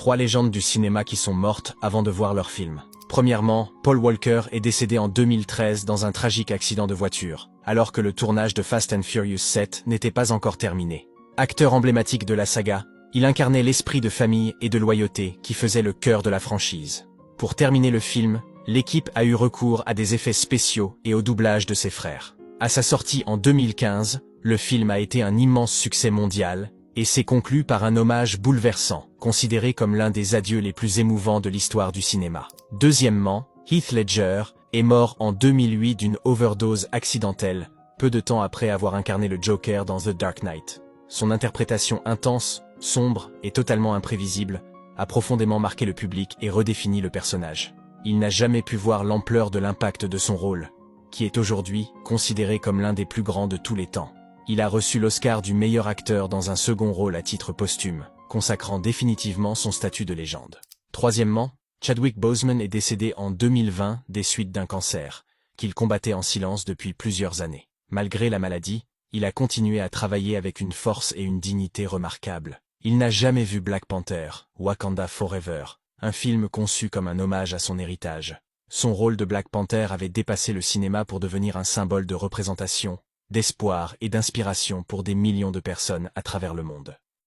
3 légendes du cinéma qui sont mortes avant de voir leur film. Premièrement, Paul Walker est décédé en 2013 dans un tragique accident de voiture, alors que le tournage de Fast and Furious 7 n'était pas encore terminé. Acteur emblématique de la saga, il incarnait l'esprit de famille et de loyauté qui faisait le cœur de la franchise. Pour terminer le film, l'équipe a eu recours à des effets spéciaux et au doublage de ses frères. À sa sortie en 2015, le film a été un immense succès mondial et s'est conclu par un hommage bouleversant, considéré comme l'un des adieux les plus émouvants de l'histoire du cinéma. Deuxièmement, Heath Ledger est mort en 2008 d'une overdose accidentelle, peu de temps après avoir incarné le Joker dans The Dark Knight. Son interprétation intense, sombre et totalement imprévisible a profondément marqué le public et redéfini le personnage. Il n'a jamais pu voir l'ampleur de l'impact de son rôle, qui est aujourd'hui considéré comme l'un des plus grands de tous les temps. Il a reçu l'Oscar du meilleur acteur dans un second rôle à titre posthume, consacrant définitivement son statut de légende. Troisièmement, Chadwick Boseman est décédé en 2020 des suites d'un cancer, qu'il combattait en silence depuis plusieurs années. Malgré la maladie, il a continué à travailler avec une force et une dignité remarquables. Il n'a jamais vu Black Panther, Wakanda Forever, un film conçu comme un hommage à son héritage. Son rôle de Black Panther avait dépassé le cinéma pour devenir un symbole de représentation, d'espoir et d'inspiration pour des millions de personnes à travers le monde.